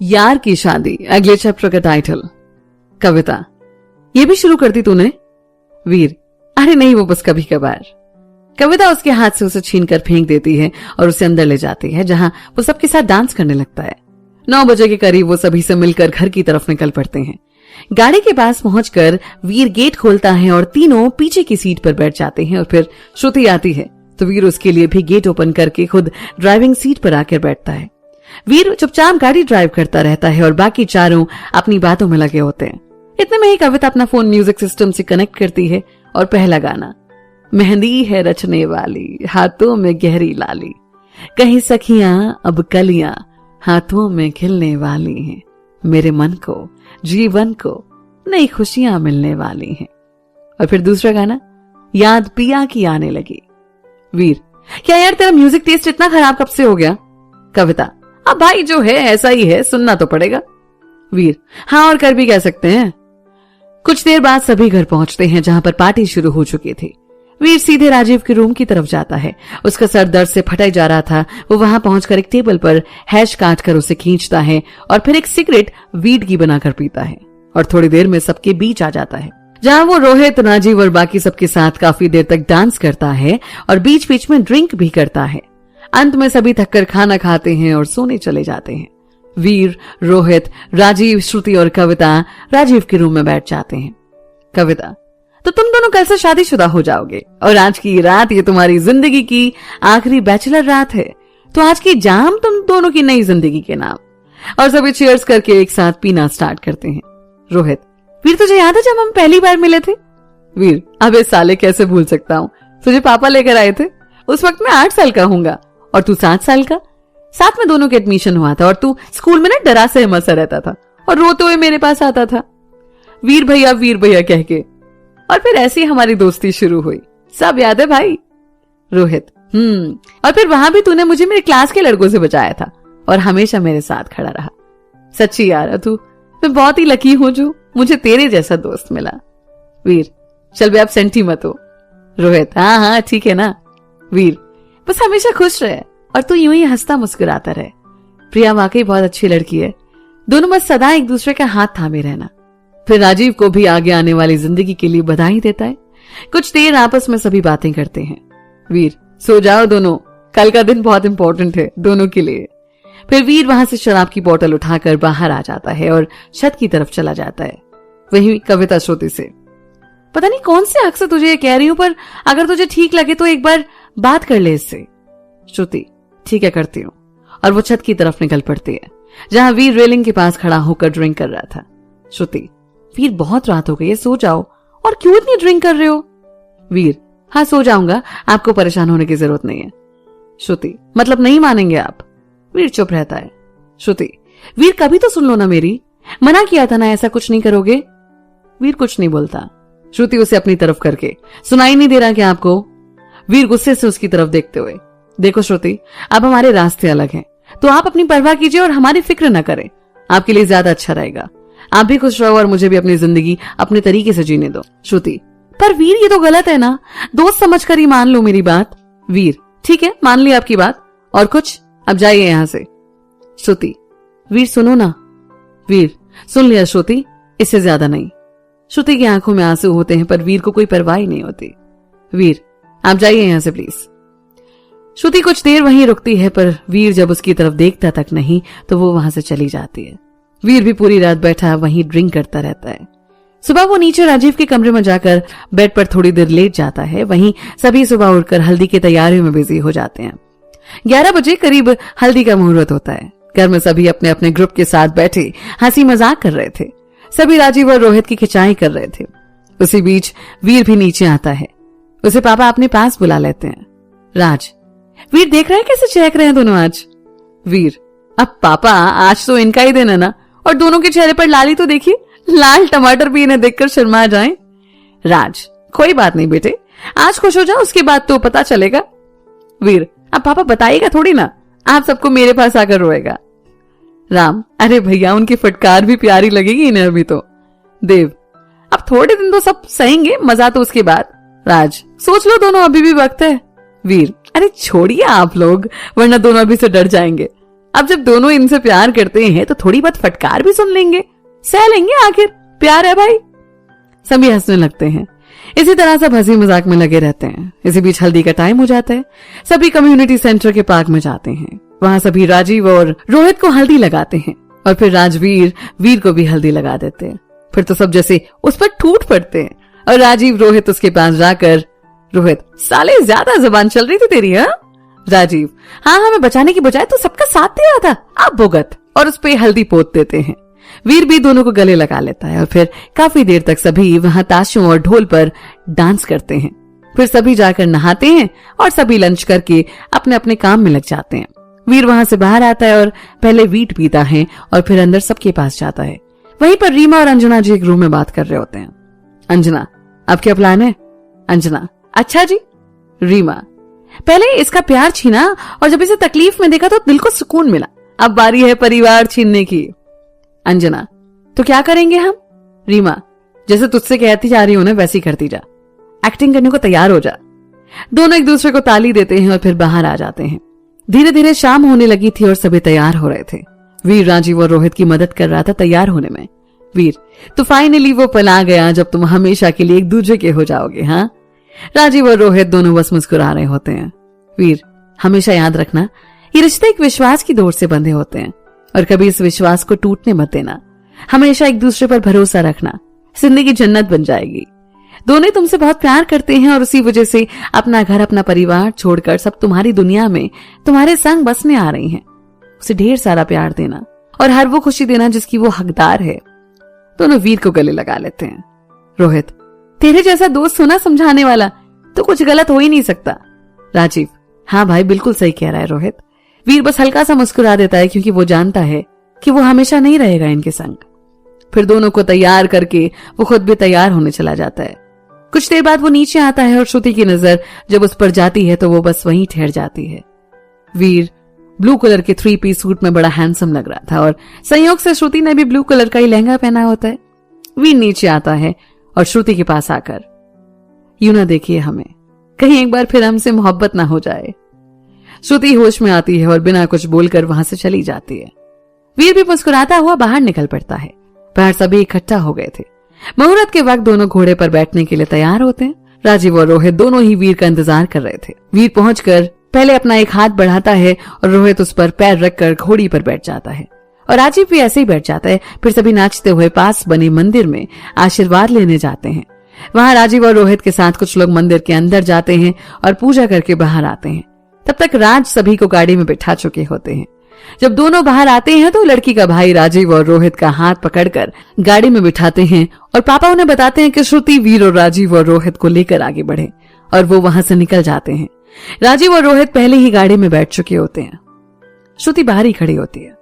यार की शादी अगले चैप्टर का टाइटल। कविता, ये भी शुरू कर दी तूने? वीर, अरे नहीं, वो बस कभी कभार। कविता उसके हाथ से उसे छीनकर फेंक देती है और उसे अंदर ले जाती है, जहां वो सबके साथ डांस करने लगता है। 9 बजे के करीब वो सभी से मिलकर घर की तरफ निकल पड़ते हैं। गाड़ी के पास पहुंचकर वीर गेट खोलता है और तीनों पीछे की सीट पर बैठ जाते हैं और फिर श्रुति आती है तो वीर उसके लिए भी गेट ओपन करके खुद ड्राइविंग सीट पर आकर बैठता है। वीर चुपचाप गाड़ी ड्राइव करता रहता है और बाकी चारों अपनी बातों में लगे होते हैं। इतने में ही कविता अपना फोन म्यूजिक सिस्टम से कनेक्ट करती है और पहला गाना, मेहंदी है रचने वाली हाथों में गहरी लाली, कहीं सखियां अब कलियां हाथों में खिलने वाली हैं, मेरे मन को जीवन को नई खुशियां मिलने वाली हैं। और फिर दूसरा गाना, याद पिया की आने लगी। वीर, क्या यार तेरा म्यूजिक टेस्ट इतना खराब कब से हो गया? कविता, अब भाई जो है ऐसा ही है, सुनना तो पड़ेगा। वीर, हाँ और कर भी कह सकते हैं। कुछ देर बाद सभी घर पहुंचते हैं जहां पर पार्टी शुरू हो चुकी थी। वीर सीधे राजीव के रूम की तरफ जाता है। उसका सर दर्द से फटा जा रहा था। वो वहां पहुंचकर एक टेबल पर हैश काट कर उसे खींचता है और फिर एक सिगरेट वीड की बनाकर पीता है और थोड़ी देर में सबके बीच आ जाता है, जहां वो रोहित, राजीव और बाकी सबके साथ काफी देर तक डांस करता है और बीच बीच में ड्रिंक भी करता है। अंत में सभी थककर खाना खाते हैं और सोने चले जाते हैं। वीर, रोहित, राजीव, श्रुति और कविता राजीव के रूम में बैठ जाते हैं। कविता, तो तुम दोनों कल से शादीशुदा हो जाओगे और आज की रात ये तुम्हारी जिंदगी की आखिरी बैचलर रात है, तो आज की जाम तुम दोनों की नई जिंदगी के नाम। और सभी चीयर्स करके एक साथ पीना स्टार्ट करते हैं। रोहित, वीर तुझे याद है जब हम पहली बार मिले थे? वीर, अबे साले कैसे भूल सकता हूँ, तुझे पापा लेकर आए थे। उस वक्त मैं 8 साल का होऊंगा और तू 7 साल का। साथ में दोनों के एडमिशन हुआ था और तू स्कूल में ना डरा सहमा सा रहता था और रोते हुए मेरे पास आता था, वीर भैया कह के। और फिर ऐसी हमारी दोस्ती शुरू हुई, सब याद है भाई। रोहित, और फिर वहां भी तूने मुझे मेरे क्लास के लड़कों से बचाया था और हमेशा मेरे साथ खड़ा रहा। सच्ची यार तू, मैं बहुत ही लकी हूं जो मुझे तेरे जैसा दोस्त मिला। वीर, चल बे अब सेंटी मत हो। रोहित, हाँ ठीक है ना। वीर, बस हमेशा खुश रहे और तू यूं ही हंसता मुस्कुराता रहे। प्रिया वाकई बहुत अच्छी लड़की है, दोनों बस सदा एक दूसरे का हाथ थामे रहना। फिर राजीव को भी आगे आने वाली जिंदगी के लिए बधाई देता है। कुछ देर आपस में सभी बातें करते हैं। वीर, सो जाओ दोनों, कल का दिन बहुत इंपॉर्टेंट है दोनों के लिए। फिर वीर वहां से शराब की बोतल उठाकर बाहर आ जाता है और छत की तरफ चला जाता है। वही कविता श्रुति से, पता नहीं कौन से हक से तुझे ये कह रही हूं, पर अगर तुझे ठीक लगे तो एक बार बात कर ले इससे। श्रुति, ठीक है करती हूँ। और वो छत की तरफ निकल पड़ती है जहां वीर रेलिंग के पास खड़ा होकर ड्रिंक कर रहा था। श्रुति, वीर बहुत रात हो गई है, सो जाओ। और क्यों इतनी ड्रिंक कर रहे हो? वीर, हाँ सो जाऊंगा, आपको परेशान होने की जरूरत नहीं है। श्रुति, मतलब नहीं मानेंगे आप? वीर चुप रहता है। श्रुति, वीर कभी तो सुन लो ना मेरी, मना किया था ना ऐसा कुछ नहीं करोगे। वीर कुछ नहीं बोलता। श्रुति उसे अपनी तरफ करके, सुनाई नहीं दे रहा क्या आपको? वीर गुस्से से उसकी तरफ देखते हुए, देखो श्रुति, अब हमारे रास्ते अलग हैं, तो आप अपनी परवाह कीजिए और हमारी फिक्र न करें, आपके लिए ज्यादा अच्छा रहेगा। आप भी खुश रहो और मुझे भी अपनी जिंदगी अपने तरीके से जीने दो। श्रुति, पर वीर ये तो गलत है ना, दोस्त समझकर ही मान लो मेरी बात। वीर, ठीक है मान ली आपकी बात, और कुछ? अब जाइए यहां से। श्रुति, वीर सुनो ना। वीर, सुन लिया श्रुति, इससे ज्यादा नहीं। श्रुति की आंखों में आंसू होते हैं पर वीर को कोई परवाह ही नहीं होती। वीर, आप जाइए यहां से प्लीज। श्रुति कुछ देर वहीं रुकती है पर वीर जब उसकी तरफ देखता तक नहीं तो वो वहां से चली जाती है। वीर भी पूरी रात बैठा वहीं ड्रिंक करता रहता है। सुबह वो नीचे राजीव के कमरे में जाकर बेड पर थोड़ी देर लेट जाता है। वहीं सभी सुबह उठकर हल्दी की तैयारियों में बिजी हो जाते हैं। 11 बजे करीब हल्दी का मुहूर्त होता है। घर में सभी अपने अपने ग्रुप के साथ बैठे हंसी मजाक कर रहे थे। सभी राजीव और रोहित की खिंचाई कर रहे थे। उसी बीच वीर भी नीचे आता है। उसे पापा अपने पास बुला लेते हैं। राज, वीर देख रहा है कैसे चहक रहे हैं दोनों आज। वीर, अब पापा आज तो इनका ही दिन है ना, और दोनों के चेहरे पर लाली तो देखिए, लाल टमाटर भी इन्हें देखकर शर्मा जाएं। राज, कोई बात नहीं बेटे, आज खुश हो जाओ, उसके बाद तो पता चलेगा। वीर, अब पापा बताइएगा थोड़ी ना, आप सबको मेरे पास आकर रोएगा। राम, अरे भैया उनकी फटकार भी प्यारी लगेगी इन्हें अभी तो। देव, अब थोड़े दिन तो सब सहेंगे, मजा तो उसके बाद। राज, सोच लो दोनों, अभी भी वक्त है। वीर, अरे छोड़िए आप लोग, वरना दोनों अभी से डर जाएंगे। अब जब दोनों इनसे प्यार करते हैं तो थोड़ी बहुत फटकार भी सुन लेंगे, सह लेंगे, आखिर प्यार है भाई। सभी हंसने लगते हैं। इसी तरह सब हंसी मजाक में लगे रहते हैं। इसी बीच हल्दी का टाइम हो जाता है। सभी कम्युनिटी सेंटर के पार्क में जाते हैं। वहां सभी राजीव और रोहित को हल्दी लगाते हैं और फिर राजवीर वीर को भी हल्दी लगा देते हैं। फिर तो सब जैसे उस पर टूट पड़ते हैं और राजीव रोहित उसके पास जाकर, रोहित साले ज्यादा जुबान चल रही थी तेरी, हाँ? राजीव, हाँ हमें बचाने की बजाय तो सबका साथ दे रहा था, आप भुगत, और उस पे हल्दी पोत देते हैं। वीर भी दोनों को गले लगा लेता है और फिर काफी देर तक सभी वहां ताशों और ढोल पर डांस करते हैं। फिर सभी जाकर नहाते हैं और सभी लंच करके अपने अपने काम में लग जाते हैं। वीर वहां से बाहर आता है और पहले वीट पीता है और फिर अंदर सबके पास जाता है। वहीं पर रीमा और अंजना जी एक रूम में बात कर रहे होते हैं। अंजना, अब क्या प्लान है? अंजना, अच्छा जी। रीमा, पहले इसका प्यार छीना और जब इसे तकलीफ में देखा तो दिल को सुकून मिला, अब बारी है परिवार छीनने की। अंजना, तो क्या करेंगे हम? रीमा, जैसे तुझसे कहती जा रही हूं ना वैसी करती जा, एक्टिंग करने को तैयार हो जा। दोनों एक दूसरे को ताली देते हैं और फिर बाहर आ जाते हैं। धीरे धीरे शाम होने लगी थी और सभी तैयार हो रहे थे। वीर राजीव और रोहित की मदद कर रहा था तैयार होने में। वीर, तो फाइनली वो पल आ गया जब तुम हमेशा के लिए एक दूसरे के हो जाओगे, हाँ? राजीव और रोहित दोनों बस मुस्कुरा रहे होते हैं। वीर, हमेशा याद रखना, ये रिश्ते एक विश्वास की डोर से बंधे होते हैं और कभी इस विश्वास को टूटने मत देना। हमेशा एक दूसरे पर भरोसा रखना, जिंदगी जन्नत बन जाएगी। दोनों तुमसे बहुत प्यार करते हैं और उसी वजह से अपना घर, अपना परिवार छोड़कर सब तुम्हारी दुनिया में तुम्हारे संग बसने आ रही हैं। उसे ढेर सारा प्यार देना और हर वो खुशी देना जिसकी वो हकदार है। दोनों वीर को गले लगा लेते हैं। रोहित, तेरे जैसा दोस्त होना समझाने वाला, तो कुछ गलत हो ही नहीं सकता। राजीव, हाँ भाई बिल्कुल सही कह रहा है रोहित। वीर बस हल्का सा मुस्कुरा देता है क्योंकि वो जानता है कि वो हमेशा नहीं रहेगा इनके संग। फिर दोनों को तैयार करके वो खुद भी तैयार होने चला जाता है। कुछ देर बाद वो नीचे आता है और श्रुति की नजर जब उस पर जाती है तो वो बस वहीं ठहर जाती है। वीर ब्लू कलर के 3 पीस सूट में बड़ा हैंडसम लग रहा था और संयोग से श्रुति ने भी ब्लू कलर का ही लहंगा पहना होता है। वीर नीचे आता है और श्रुति के पास आकर, यूं ना देखिए हमें, कहीं एक बार फिर हमसे मोहब्बत ना हो जाए। श्रुति होश में आती है और बिना कुछ बोलकर वहां से चली जाती है। वीर भी मुस्कुराता हुआ बाहर निकल पड़ता है। बाहर सभी इकट्ठा हो गए थे। मुहूर्त के वक्त दोनों घोड़े पर बैठने के लिए तैयार होते हैं। राजीव और रोहित दोनों ही वीर का इंतजार कर रहे थे। वीर पहुंचकर पहले अपना एक हाथ बढ़ाता है और रोहित उस पर पैर रखकर घोड़ी पर बैठ जाता है और राजीव भी ऐसे ही बैठ जाता है। फिर सभी नाचते हुए पास बने मंदिर में आशीर्वाद लेने जाते हैं। वहां राजीव और रोहित के साथ कुछ लोग मंदिर के अंदर जाते हैं और पूजा करके बाहर आते हैं। तब तक राज सभी को गाड़ी में बिठा चुके होते हैं। जब दोनों बाहर आते हैं तो लड़की का भाई राजीव और रोहित का हाथ पकड़कर गाड़ी में बिठाते हैं और पापा उन्हें बताते हैं कि श्रुति वीर और राजीव और रोहित को लेकर आगे बढ़े और वो वहां से निकल जाते हैं। राजीव और रोहित पहले ही गाड़ी में बैठ चुके होते हैं। श्रुति बाहर ही खड़ी होती है।